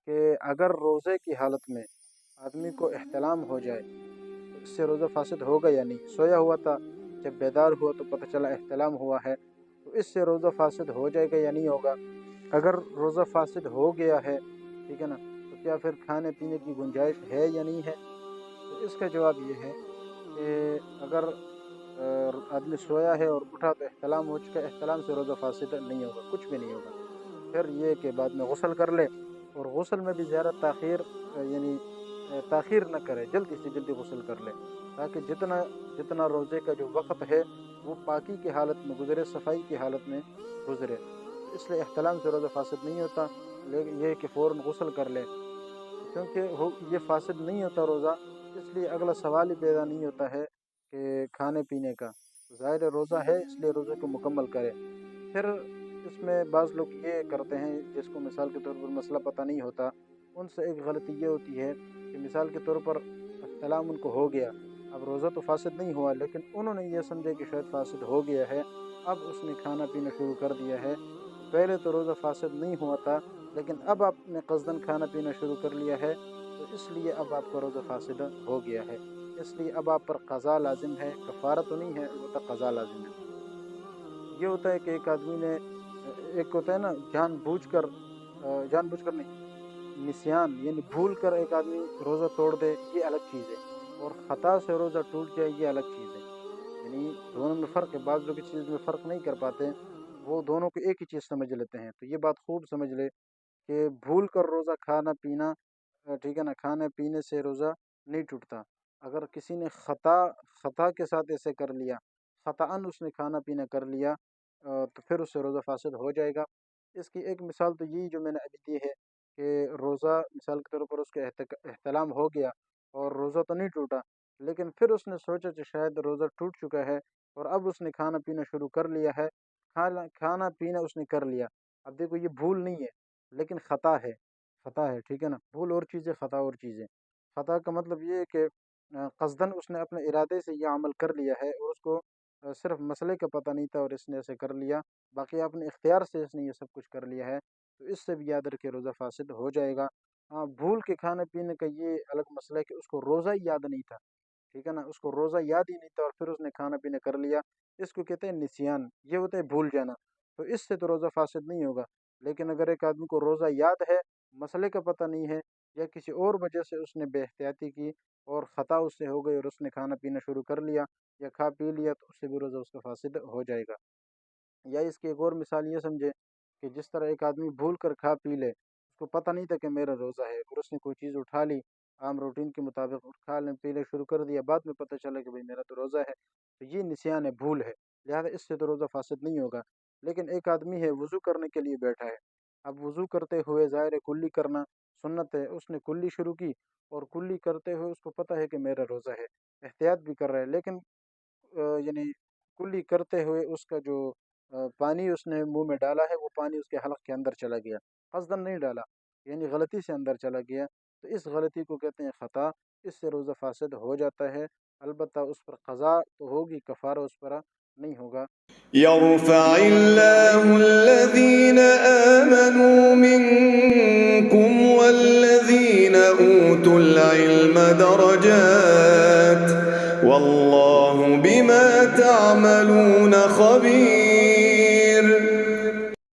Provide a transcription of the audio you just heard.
کہ اگر روزے کی حالت میں آدمی کو احتلام ہو جائے تو اس سے روزہ فاسد ہوگا یا نہیں؟ سویا ہوا تھا، جب بیدار ہوا تو پتہ چلا احتلام ہوا ہے، تو اس سے روزہ فاسد ہو جائے گا یا نہیں ہوگا؟ اگر روزہ فاسد ہو گیا ہے، ٹھیک ہے نا، تو کیا پھر کھانے پینے کی گنجائش ہے یا نہیں ہے؟ تو اس کا جواب یہ ہے کہ اگر آدمی سویا ہے اور اٹھا تو احتلام ہو چکا ہے، احتلام سے روزہ فاسد نہیں ہوگا، کچھ بھی نہیں ہوگا۔ پھر یہ کہ بعد میں غسل کر لے، اور غسل میں بھی زیادہ تاخیر یعنی تاخیر نہ کرے، جلدی سے جلدی غسل کر لے، تاکہ جتنا روزے کا جو وقت ہے وہ پاکی کی حالت میں گزرے، صفائی کی حالت میں گزرے۔ اس لیے احتلام سے روزہ فاسد نہیں ہوتا، لیکن یہ کہ فوراً غسل کر لے، کیونکہ یہ فاسد نہیں ہوتا روزہ، اس لیے اگلا سوال ہی پیدا نہیں ہوتا ہے کہ کھانے پینے کا۔ ظاہر روزہ ہے اس لیے روزے کو مکمل کرے۔ پھر اس میں بعض لوگ یہ کرتے ہیں جس کو مثال کے طور پر مسئلہ پتہ نہیں ہوتا، ان سے ایک غلطی یہ ہوتی ہے کہ مثال کے طور پر احتلام ان کو ہو گیا، اب روزہ تو فاسد نہیں ہوا لیکن انہوں نے یہ سمجھا کہ شاید فاسد ہو گیا ہے، اب اس نے کھانا پینا شروع کر دیا ہے۔ پہلے تو روزہ فاسد نہیں ہوا تھا، لیکن اب آپ نے قصداً کھانا پینا شروع کر لیا ہے، تو اس لیے اب آپ کا روزہ فاسد ہو گیا ہے، اس لیے اب آپ پر قضا لازم ہے، کفارہ تو نہیں ہے، البتہ قضا لازم ہے۔ یہ ہوتا ہے کہ ایک آدمی نے ایک ہوتا ہے نا جان بوجھ کر نہیں، نسیان یعنی بھول کر ایک آدمی روزہ توڑ دے، یہ الگ چیز ہے، اور خطا سے روزہ ٹوٹ جائے یہ الگ چیز ہے، یعنی دونوں میں فرق ہے۔ بعض لوگ اس چیز میں فرق نہیں کر پاتے، وہ دونوں کو ایک ہی چیز سمجھ لیتے ہیں، تو یہ بات خوب سمجھ لے کہ بھول کر روزہ کھانا پینا، ٹھیک ہے نا، کھانے پینے سے روزہ نہیں ٹوٹتا۔ اگر کسی نے خطا کے ساتھ ایسے کر لیا، خطاً اس نے کھانا پینا کر لیا، تو پھر اس سے روزہ فاسد ہو جائے گا۔ اس کی ایک مثال تو یہی جو میں نے ابھی دی ہے کہ روزہ مثال کے طور پر اس کے احتلام ہو گیا اور روزہ تو نہیں ٹوٹا، لیکن پھر اس نے سوچا کہ شاید روزہ ٹوٹ چکا ہے اور اب اس نے کھانا پینا شروع کر لیا ہے، کھانا پینا اس نے کر لیا۔ اب دیکھو یہ بھول نہیں ہے لیکن خطا ہے، ٹھیک ہے نا، بھول اور چیزیں، خطا اور چیزیں۔ خطا کا مطلب یہ ہے کہ قصداً اس نے اپنے ارادے سے یہ عمل کر لیا ہے اور اس کو صرف مسئلے کا پتہ نہیں تھا اور اس نے ایسے کر لیا، باقی اپنے اختیار سے اس نے یہ سب کچھ کر لیا ہے، تو اس سے بھی یاد رکھے روزہ فاسد ہو جائے گا۔ ہاں، بھول کے کھانے پینے کا یہ الگ مسئلہ ہے کہ اس کو روزہ ہی یاد نہیں تھا، ٹھیک ہے نا، اس کو روزہ یاد ہی نہیں تھا اور پھر اس نے کھانا پینا کر لیا، اس کو کہتے ہیں نسیان، یہ ہوتا ہے بھول جانا، تو اس سے تو روزہ فاسد نہیں ہوگا۔ لیکن اگر ایک آدمی کو روزہ یاد ہے، مسئلے کا پتہ نہیں ہے، یا کسی اور وجہ سے اس نے بے احتیاطی کی اور خطا اس سے ہو گئی اور اس نے کھانا پینا شروع کر لیا یا کھا پی لیا، تو اس سے بھی روزہ اس کا فاسد ہو جائے گا۔ یا اس کی ایک اور مثال یہ سمجھے کہ جس طرح ایک آدمی بھول کر کھا پی لے، اس کو پتہ نہیں تھا کہ میرا روزہ ہے اور اس نے کوئی چیز اٹھا لی عام روٹین کے مطابق اور کھا لیں پی لے شروع کر دیا، بعد میں پتہ چلا کہ بھئی میرا تو روزہ ہے، تو یہ نسیان ہے، بھول ہے، لہذا اس سے تو روزہ فاسد نہیں ہوگا۔ لیکن ایک آدمی ہے وضو کرنے کے لیے بیٹھا ہے، اب وضو کرتے ہوئے ظاہر ہے کلی کرنا سنت ہے، اس نے کلی شروع کی اور کلی کرتے ہوئے اس کو پتہ ہے کہ میرا روزہ ہے، احتیاط بھی کر رہا ہے، لیکن یعنی کلی کرتے ہوئے اس کا جو پانی اس نے منہ میں ڈالا ہے وہ پانی اس کے حلق کے اندر چلا گیا، قصداً نہیں ڈالا، یعنی غلطی سے اندر چلا گیا، تو اس غلطی کو کہتے ہیں خطا، اس سے روزہ فاسد ہو جاتا ہے، البتہ اس پر قضا تو ہوگی، کفارہ اس پر نہیں ہوگا۔ يرفع الله الذين آمنوا منكم والذين أوتوا العلم درجات والله بما تعملون خبير